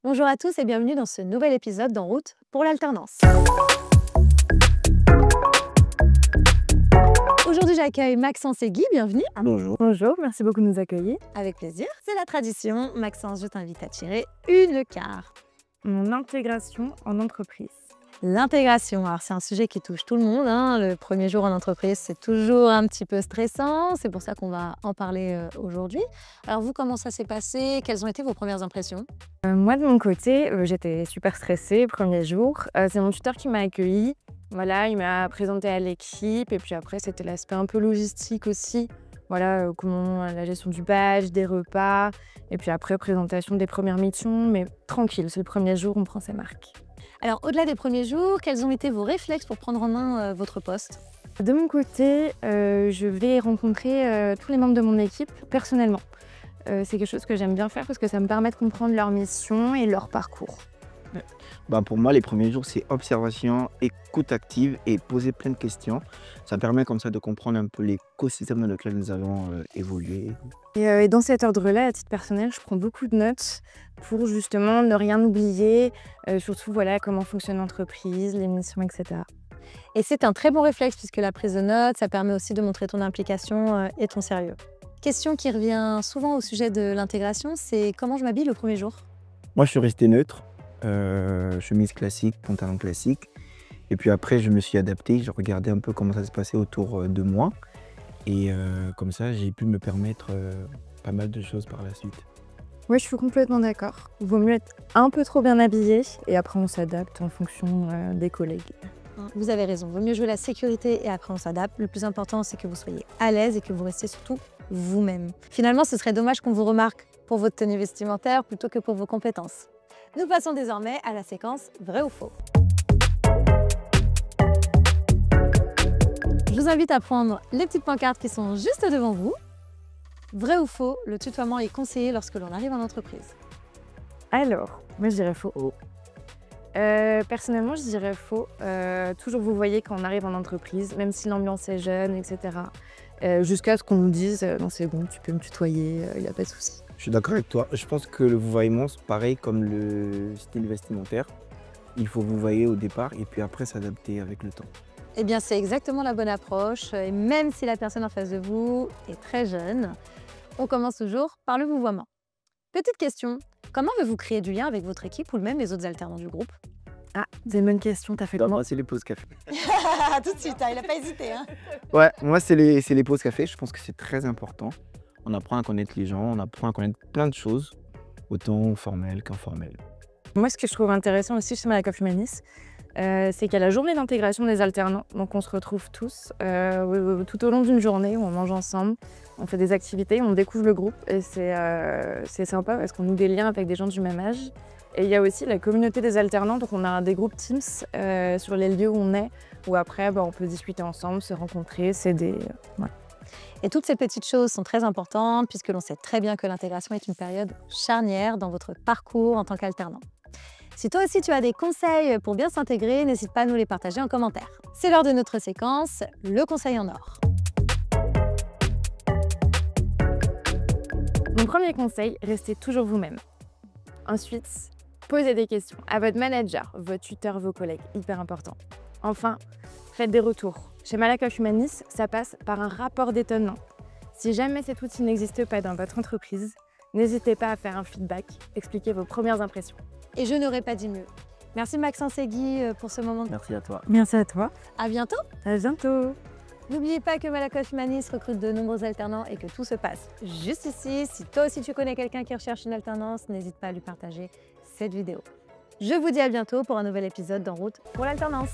Bonjour à tous et bienvenue dans ce nouvel épisode d'En route pour l'alternance. Aujourd'hui, j'accueille Maxence et Guy, bienvenue. Bonjour. Bonjour, merci beaucoup de nous accueillir. Avec plaisir. C'est la tradition. Maxence, je t'invite à tirer une carte. Mon intégration en entreprise. L'intégration, alors c'est un sujet qui touche tout le monde, hein. Le premier jour en entreprise, c'est toujours un petit peu stressant. C'est pour ça qu'on va en parler aujourd'hui. Alors vous, comment ça s'est passé? Quelles ont été vos premières impressions? Moi, de mon côté, j'étais super stressée, premier jour. C'est mon tuteur qui m'a accueillie. Voilà, il m'a présenté à l'équipe et puis après, c'était l'aspect un peu logistique aussi. Voilà, comment la gestion du badge, des repas. Et puis après, présentation des premières missions, mais tranquille, c'est le premier jour, on prend ses marques. Alors, au-delà des premiers jours, quels ont été vos réflexes pour prendre en main votre poste? De mon côté, je vais rencontrer tous les membres de mon équipe personnellement. C'est quelque chose que j'aime bien faire parce que ça me permet de comprendre leur mission et leur parcours. Pour moi, les premiers jours, c'est observation, écoute active et poser plein de questions. Ça permet comme ça de comprendre un peu l'écosystème dans lequel nous avons évolué. Et dans cet ordre-là, à titre personnel, je prends beaucoup de notes pour justement ne rien oublier, surtout voilà, comment fonctionne l'entreprise, les missions, etc. Et c'est un très bon réflexe puisque la prise de notes, ça permet aussi de montrer ton implication et ton sérieux. Question qui revient souvent au sujet de l'intégration, c'est comment je m'habille le premier jour? Moi, je suis resté neutre, chemise classique, pantalon classique. Et puis après, je me suis adapté, je regardais un peu comment ça se passait autour de moi. Et comme ça, j'ai pu me permettre pas mal de choses par la suite. Oui, je suis complètement d'accord. Il vaut mieux être un peu trop bien habillé et après on s'adapte en fonction des collègues. Vous avez raison, vaut mieux jouer la sécurité et après on s'adapte. Le plus important, c'est que vous soyez à l'aise et que vous restiez surtout vous-même. Finalement, ce serait dommage qu'on vous remarque pour votre tenue vestimentaire plutôt que pour vos compétences. Nous passons désormais à la séquence vrai ou faux. Je vous invite à prendre les petites pancartes qui sont juste devant vous. Vrai ou faux, le tutoiement est conseillé lorsque l'on arrive en entreprise? Alors, moi je dirais faux. Personnellement, je dirais faux. Toujours vous voyez quand on arrive en entreprise, même si l'ambiance est jeune, etc. Jusqu'à ce qu'on nous dise non c'est bon, tu peux me tutoyer, il n'y a pas de souci. Je suis d'accord avec toi. Je pense que le vouvoiement, c'est pareil comme le style vestimentaire. Il faut vouvoyer au départ et puis après s'adapter avec le temps. Eh bien, c'est exactement la bonne approche. Et même si la personne en face de vous est très jeune, on commence toujours par le vouvoiement. Petite question, comment avez-vous créé du lien avec votre équipe ou même les autres alternants du groupe? Ah, c'est une bonne question, t'as fait Non, comment? moi, c'est les pauses café. Tout de suite, il n'a pas hésité. Ouais, moi, c'est les pauses café. Je pense que c'est très important. On apprend à connaître les gens, on apprend à connaître plein de choses, autant formelles qu'informelles. Moi, ce que je trouve intéressant aussi chez Malakoff Humanis, c'est qu'il y a la journée d'intégration des alternants. Donc, on se retrouve tous tout au long d'une journée où on mange ensemble, on fait des activités, on découvre le groupe et c'est sympa parce qu'on noue des liens avec des gens du même âge. Et il y a aussi la communauté des alternants, donc on a des groupes Teams sur les lieux où on est, où après on peut discuter ensemble, se rencontrer, s'aider. Voilà. Et toutes ces petites choses sont très importantes puisque l'on sait très bien que l'intégration est une période charnière dans votre parcours en tant qu'alternant. Si toi aussi tu as des conseils pour bien s'intégrer, n'hésite pas à nous les partager en commentaire. C'est l'heure de notre séquence, le conseil en or. Mon premier conseil, restez toujours vous-même. Ensuite, posez des questions à votre manager, votre tuteur, vos collègues, hyper important. Enfin, faites des retours. Chez Malakoff Humanis, ça passe par un rapport d'étonnement. Si jamais cet outil n'existe pas dans votre entreprise, n'hésitez pas à faire un feedback, expliquer vos premières impressions. Et je n'aurais pas dit mieux. Merci Maxence et Guy pour ce moment. Merci à toi. Merci à toi. À bientôt. À bientôt. N'oubliez pas que Malakoff Humanis recrute de nombreux alternants et que tout se passe juste ici. Si toi aussi tu connais quelqu'un qui recherche une alternance, n'hésite pas à lui partager cette vidéo. Je vous dis à bientôt pour un nouvel épisode d'En route pour l'alternance.